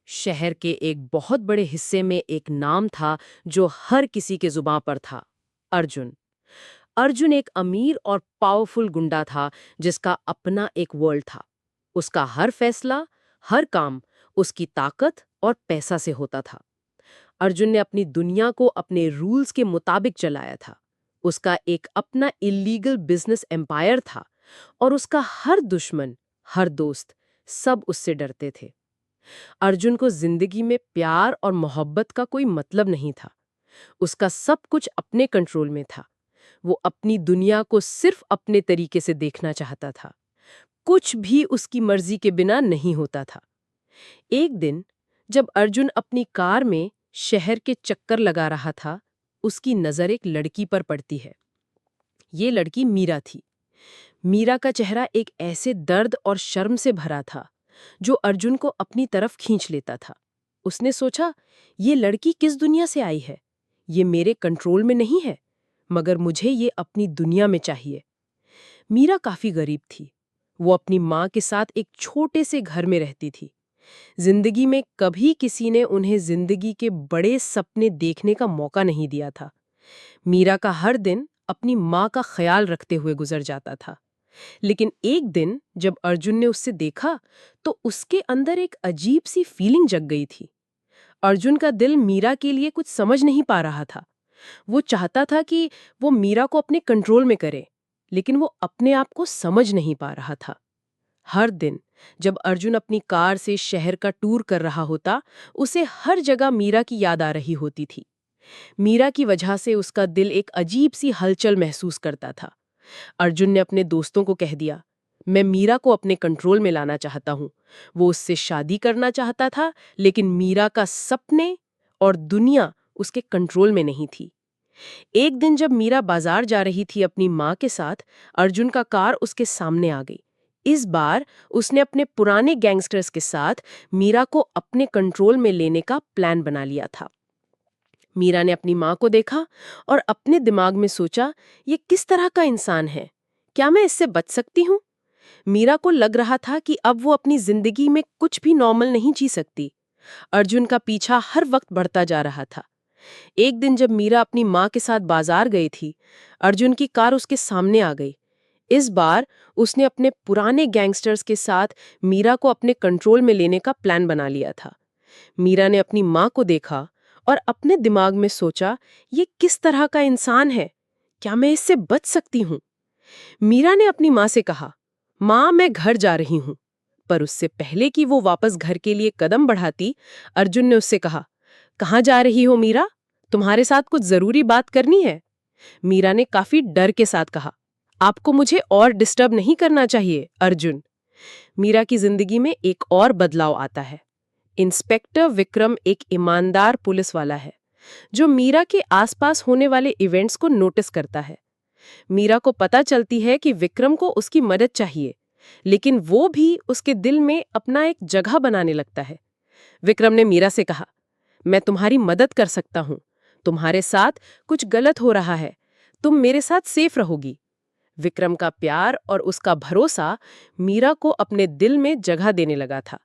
शहर के एक बहुत बड़े हिस्से में एक नाम था जो हर किसी के जुबां पर था। अर्जुन। अर्जुन एक अमीर और पावरफुल गुंडा था जिसका अपना एक वर्ल्ड था। उसका हर फैसला, हर काम उसकी ताकत और पैसा से होता था। अर्जुन ने अपनी दुनिया को अपने रूल्स के मुताबिक चलाया था। उसका एक अपना इलीगल बिजनेस एम्पायर था और उसका हर दुश्मन, हर दोस्त, सब उससे डरते थे। अर्जुन को जिंदगी में प्यार और मोहब्बत का कोई मतलब नहीं था। उसका सब कुछ अपने कंट्रोल में था। वो अपनी दुनिया को सिर्फ अपने तरीके से देखना चाहता था। कुछ भी उसकी मर्जी के बिना नहीं होता था। एक दिन जब अर्जुन अपनी कार में शहर के चक्कर लगा रहा था, उसकी नजर एक लड़की पर पड़ती है। ये लड़की मीरा थी। मीरा का चेहरा एक ऐसे दर्द और शर्म से भरा था जो अर्जुन को अपनी तरफ खींच लेता था। उसने सोचा, ये लड़की किस दुनिया से आई है? ये मेरे कंट्रोल में नहीं है, मगर मुझे ये अपनी दुनिया में चाहिए। मीरा काफी गरीब थी। वो अपनी माँ के साथ एक छोटे से घर में रहती थी। जिंदगी में कभी किसी ने उन्हें जिंदगी के बड़े सपने देखने का मौका नहीं दिया था। मीरा का हर दिन अपनी माँ का ख्याल रखते हुए गुजर जाता था। लेकिन एक दिन जब अर्जुन ने उससे देखा तो उसके अंदर एक अजीब सी फीलिंग जग गई थी। अर्जुन का दिल मीरा के लिए कुछ समझ नहीं पा रहा था। वो चाहता था कि वो मीरा को अपने कंट्रोल में करे, लेकिन वो अपने आप को समझ नहीं पा रहा था। हर दिन जब अर्जुन अपनी कार से शहर का टूर कर रहा होता, उसे हर जगह मीरा की याद आ रही होती थी। मीरा की वजह से उसका दिल एक अजीब सी हलचल महसूस करता था। अर्जुन ने अपने दोस्तों को कह दिया, मैं मीरा को अपने कंट्रोल में लाना चाहता हूँ। वो उससे शादी करना चाहता था, लेकिन मीरा का सपने और दुनिया उसके कंट्रोल में नहीं थी। एक दिन जब मीरा बाजार जा रही थी अपनी माँ के साथ, अर्जुन का कार उसके सामने आ गई। इस बार उसने अपने पुराने गैंगस्टर्स के साथ मीरा को अपने कंट्रोल में लेने का प्लान बना लिया था। मीरा ने अपनी माँ को देखा और अपने दिमाग में सोचा, ये किस तरह का इंसान है? क्या मैं इससे बच सकती हूँ? मीरा को लग रहा था कि अब वो अपनी जिंदगी में कुछ भी नॉर्मल नहीं जी सकती। अर्जुन का पीछा हर वक्त बढ़ता जा रहा था। एक दिन जब मीरा अपनी माँ के साथ बाजार गई थी, अर्जुन की कार उसके सामने आ गई। इस बार उसने अपने पुराने गैंगस्टर्स के साथ मीरा को अपने कंट्रोल में लेने का प्लान बना लिया था। मीरा ने अपनी माँ को देखा और अपने दिमाग में सोचा, ये किस तरह का इंसान है? क्या मैं इससे बच सकती हूँ? मीरा ने अपनी माँ से कहा, माँ मैं घर जा रही हूँ। पर उससे पहले कि वो वापस घर के लिए कदम बढ़ाती, अर्जुन ने उससे कहा, कहाँ जा रही हो मीरा? तुम्हारे साथ कुछ जरूरी बात करनी है। मीरा ने काफी डर के साथ कहा, आपको मुझे और डिस्टर्ब नहीं करना चाहिए अर्जुन। मीरा की जिंदगी में एक और बदलाव आता है। इंस्पेक्टर विक्रम एक ईमानदार पुलिस वाला है जो मीरा के आसपास होने वाले इवेंट्स को नोटिस करता है। मीरा को पता चलती है कि विक्रम को उसकी मदद चाहिए, लेकिन वो भी उसके दिल में अपना एक जगह बनाने लगता है। विक्रम ने मीरा से कहा, मैं तुम्हारी मदद कर सकता हूँ। तुम्हारे साथ कुछ गलत हो रहा है, तुम मेरे साथ सेफ रहोगी। विक्रम का प्यार और उसका भरोसा मीरा को अपने दिल में जगह देने लगा था।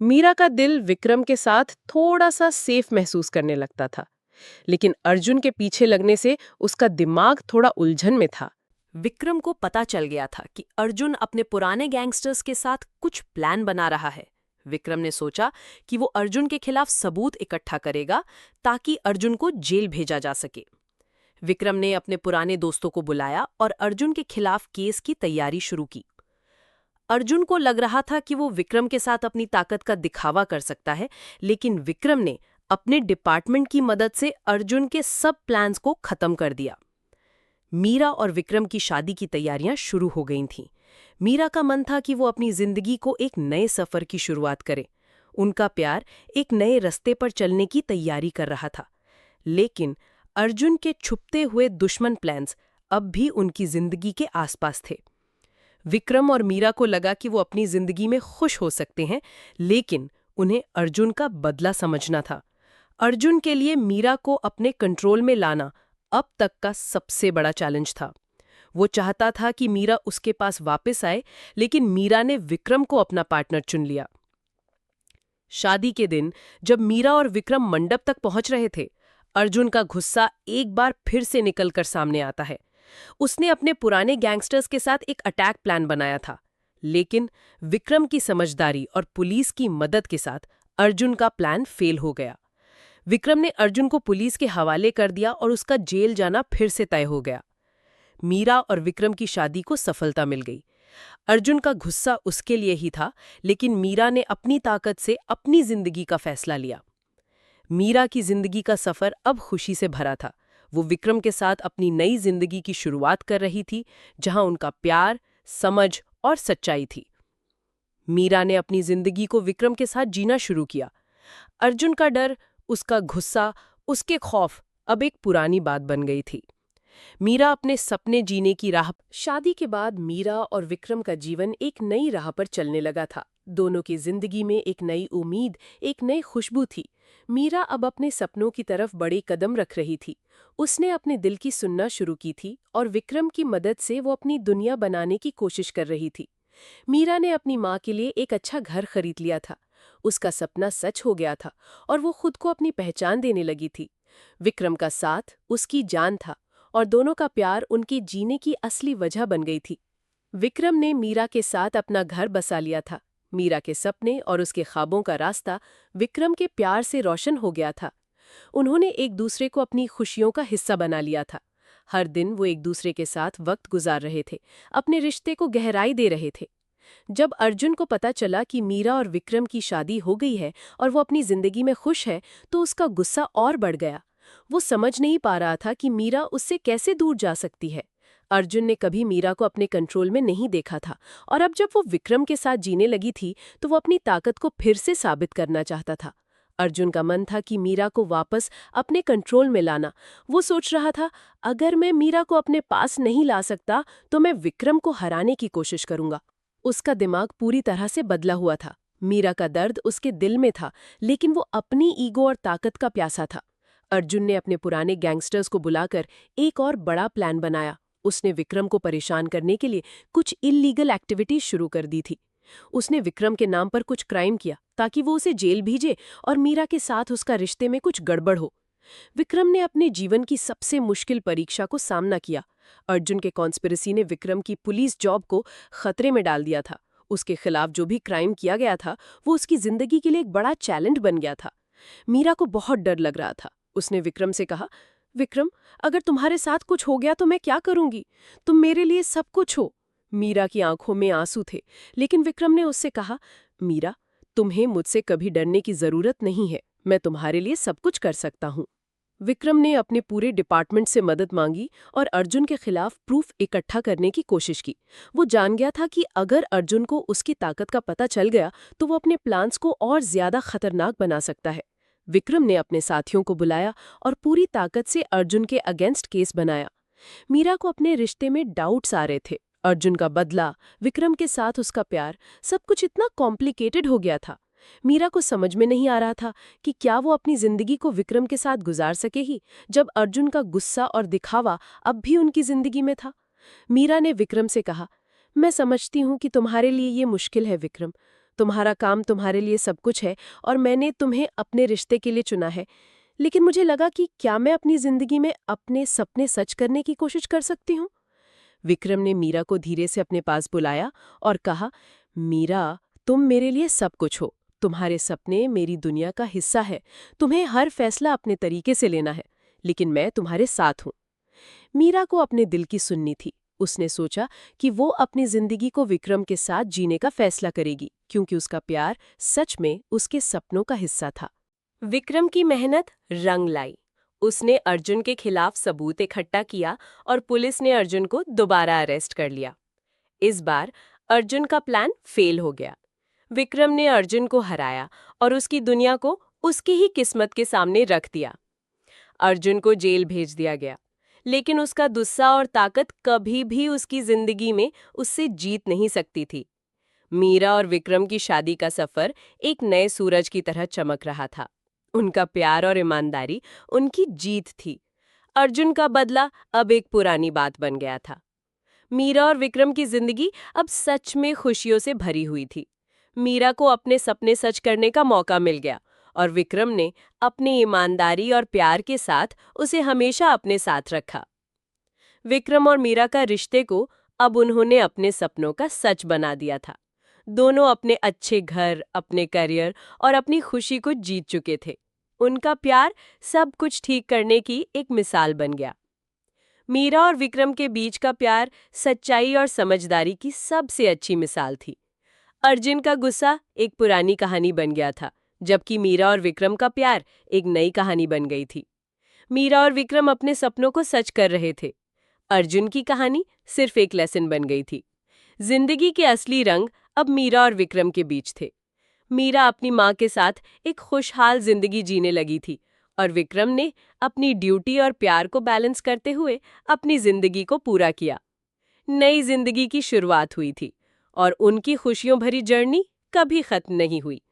मीरा का दिल विक्रम के साथ थोड़ा सा सेफ महसूस करने लगता था, लेकिन अर्जुन के पीछे लगने से उसका दिमाग थोड़ा उलझन में था। विक्रम को पता चल गया था कि अर्जुन अपने पुराने गैंगस्टर्स के साथ कुछ प्लान बना रहा है। विक्रम ने सोचा कि वो अर्जुन के खिलाफ सबूत इकट्ठा करेगा ताकि अर्जुन को जेल भेजा जा सके। विक्रम ने अपने पुराने दोस्तों को बुलाया और अर्जुन के खिलाफ केस की तैयारी शुरू की। अर्जुन को लग रहा था कि वो विक्रम के साथ अपनी ताकत का दिखावा कर सकता है, लेकिन विक्रम ने अपने डिपार्टमेंट की मदद से अर्जुन के सब प्लान्स को खत्म कर दिया। मीरा और विक्रम की शादी की तैयारियां शुरू हो गई थीं। मीरा का मन था कि वो अपनी जिंदगी को एक नए सफर की शुरुआत करे। उनका प्यार एक नए रास्ते पर चलने की तैयारी कर रहा था। लेकिन अर्जुन के छुपते हुए दुश्मन प्लान्स अब भी उनकी जिंदगी के आसपास थे। विक्रम और मीरा को लगा कि वो अपनी जिंदगी में खुश हो सकते हैं, लेकिन उन्हें अर्जुन का बदला समझना था। अर्जुन के लिए मीरा को अपने कंट्रोल में लाना अब तक का सबसे बड़ा चैलेंज था। वो चाहता था कि मीरा उसके पास वापस आए, लेकिन मीरा ने विक्रम को अपना पार्टनर चुन लिया। शादी के दिन जब मीरा और विक्रम मंडप तक पहुंच रहे थे, अर्जुन का गुस्सा एक बार फिर से निकलकर सामने आता है। उसने अपने पुराने गैंगस्टर्स के साथ एक अटैक प्लान बनाया था, लेकिन विक्रम की समझदारी और पुलिस की मदद के साथ अर्जुन का प्लान फेल हो गया। विक्रम ने अर्जुन को पुलिस के हवाले कर दिया और उसका जेल जाना फिर से तय हो गया। मीरा और विक्रम की शादी को सफलता मिल गई। अर्जुन का गुस्सा उसके लिए ही था, लेकिन मीरा ने अपनी ताकत से अपनी जिंदगी का फैसला लिया। मीरा की जिंदगी का सफर अब खुशी से भरा था। वो विक्रम के साथ अपनी नई जिंदगी की शुरुआत कर रही थी, जहां उनका प्यार, समझ और सच्चाई थी। मीरा ने अपनी जिंदगी को विक्रम के साथ जीना शुरू किया। अर्जुन का डर, उसका गुस्सा, उसके खौफ अब एक पुरानी बात बन गई थी। मीरा अपने सपने जीने की राह। शादी के बाद मीरा और विक्रम का जीवन एक नई राह पर चलने लगा था। दोनों की जिंदगी में एक नई उम्मीद, एक नई खुशबू थी। मीरा अब अपने सपनों की तरफ बड़े कदम रख रही थी। उसने अपने दिल की सुनना शुरू की थी और विक्रम की मदद से वो अपनी दुनिया बनाने की कोशिश कर रही थी। मीरा ने अपनी माँ के लिए एक अच्छा घर खरीद लिया था। उसका सपना सच हो गया था और वो खुद को अपनी पहचान देने लगी थी। विक्रम का साथ उसकी जान था और दोनों का प्यार उनकी जीने की असली वजह बन गई थी। विक्रम ने मीरा के साथ अपना घर बसा लिया था। मीरा के सपने और उसके ख्वाबों का रास्ता विक्रम के प्यार से रोशन हो गया था। उन्होंने एक दूसरे को अपनी खुशियों का हिस्सा बना लिया था। हर दिन वो एक दूसरे के साथ वक्त गुजार रहे थे, अपने रिश्ते को गहराई दे रहे थे। जब अर्जुन को पता चला कि मीरा और विक्रम की शादी हो गई है और वो अपनी जिंदगी में खुश है, तो उसका गुस्सा और बढ़ गया। वो समझ नहीं पा रहा था कि मीरा उससे कैसे दूर जा सकती है। अर्जुन ने कभी मीरा को अपने कंट्रोल में नहीं देखा था, और अब जब वो विक्रम के साथ जीने लगी थी तो वो अपनी ताकत को फिर से साबित करना चाहता था। अर्जुन का मन था कि मीरा को वापस अपने कंट्रोल में लाना। वो सोच रहा था, अगर मैं मीरा को अपने पास नहीं ला सकता तो मैं विक्रम को हराने की कोशिश करूंगा। उसका दिमाग पूरी तरह से बदला हुआ था। मीरा का दर्द उसके दिल में था, लेकिन वो अपनी ईगो और ताकत का प्यासा था। अर्जुन ने अपने पुराने गैंगस्टर्स को बुलाकर एक और बड़ा प्लान बनाया। उसने विक्रम को परेशान करने के लिए कुछ इल्लीगल एक्टिविटीज शुरू कर दी थी। उसने विक्रम के नाम पर कुछ क्राइम किया ताकि वो उसे जेल भेजे और मीरा के साथ उसका रिश्ते में कुछ गड़बड़ हो। विक्रम ने अपने जीवन की सबसे मुश्किल परीक्षा को सामना किया। अर्जुन के कॉन्स्पिरेसी ने विक्रम की पुलिस जॉब को खतरे में डाल दिया था। उसके खिलाफ जो भी क्राइम किया गया था वो उसकी जिंदगी के लिए एक बड़ा चैलेंज बन गया था। मीरा को बहुत डर लग रहा था। उसने विक्रम से कहा, विक्रम, अगर तुम्हारे साथ कुछ हो गया तो मैं क्या करूंगी? तुम मेरे लिए सब कुछ हो। मीरा की आंखों में आंसू थे, लेकिन विक्रम ने उससे कहा, मीरा, तुम्हें मुझसे कभी डरने की जरूरत नहीं है। मैं तुम्हारे लिए सब कुछ कर सकता हूँ। विक्रम ने अपने पूरे डिपार्टमेंट से मदद मांगी और अर्जुन के खिलाफ प्रूफ इकट्ठा करने की कोशिश की। वो जान गया था कि अगर अर्जुन को उसकी ताकत का पता चल गया तो वो अपने प्लान्स को और ज्यादा खतरनाक बना सकता है। विक्रम ने अपने साथियों को बुलाया और पूरी ताकत से अर्जुन के अगेंस्ट केस बनाया। मीरा को अपने रिश्ते में डाउट्स आ रहे थे। अर्जुन का बदला, विक्रम के साथ उसका प्यार, सब कुछ इतना कॉम्प्लिकेटेड हो गया था। मीरा को समझ में नहीं आ रहा था कि क्या वो अपनी जिंदगी को विक्रम के साथ गुजार सकेगी, जब अर्जुन का गुस्सा और दिखावा अब भी उनकी जिंदगी में था। मीरा ने विक्रम से कहा, मैं समझती हूँ कि तुम्हारे लिए ये मुश्किल है विक्रम। तुम्हारा काम तुम्हारे लिए सब कुछ है और मैंने तुम्हें अपने रिश्ते के लिए चुना है। लेकिन मुझे लगा कि क्या मैं अपनी जिंदगी में अपने सपने सच करने की कोशिश कर सकती हूँ। विक्रम ने मीरा को धीरे से अपने पास बुलाया और कहा, मीरा, तुम मेरे लिए सब कुछ हो। तुम्हारे सपने मेरी दुनिया का हिस्सा है। तुम्हें हर फैसला अपने तरीके से लेना है, लेकिन मैं तुम्हारे साथ हूँ। मीरा को अपने दिल की सुननी थी। उसने सोचा कि वो अपनी जिंदगी को विक्रम के साथ जीने का फैसला करेगी, क्योंकि उसका प्यार सच में उसके सपनों का हिस्सा था। विक्रम की मेहनत रंग लाई। उसने अर्जुन के खिलाफ सबूत इकट्ठा किया और पुलिस ने अर्जुन को दोबारा अरेस्ट कर लिया। इस बार अर्जुन का प्लान फेल हो गया। विक्रम ने अर्जुन को हराया और उसकी दुनिया को उसकी ही किस्मत के सामने रख दिया। अर्जुन को जेल भेज दिया गया, लेकिन उसका गुस्सा और ताकत कभी भी उसकी जिंदगी में उससे जीत नहीं सकती थी। मीरा और विक्रम की शादी का सफर एक नए सूरज की तरह चमक रहा था। उनका प्यार और ईमानदारी उनकी जीत थी। अर्जुन का बदला अब एक पुरानी बात बन गया था। मीरा और विक्रम की जिंदगी अब सच में खुशियों से भरी हुई थी। मीरा को अपने सपने सच करने का मौका मिल गया और विक्रम ने अपनी ईमानदारी और प्यार के साथ उसे हमेशा अपने साथ रखा। विक्रम और मीरा का रिश्ते को अब उन्होंने अपने सपनों का सच बना दिया था। दोनों अपने अच्छे घर, अपने करियर और अपनी खुशी को जीत चुके थे। उनका प्यार सब कुछ ठीक करने की एक मिसाल बन गया। मीरा और विक्रम के बीच का प्यार सच्चाई और समझदारी की सबसे अच्छी मिसाल थी। अर्जुन का गुस्सा एक पुरानी कहानी बन गया था, जबकि मीरा और विक्रम का प्यार एक नई कहानी बन गई थी। मीरा और विक्रम अपने सपनों को सच कर रहे थे। अर्जुन की कहानी सिर्फ एक लेसन बन गई थी। जिंदगी के असली रंग अब मीरा और विक्रम के बीच थे। मीरा अपनी माँ के साथ एक खुशहाल जिंदगी जीने लगी थी और विक्रम ने अपनी ड्यूटी और प्यार को बैलेंस करते हुए अपनी जिंदगी को पूरा किया। नई जिंदगी की शुरुआत हुई थी और उनकी खुशियों भरी जर्नी कभी खत्म नहीं हुई।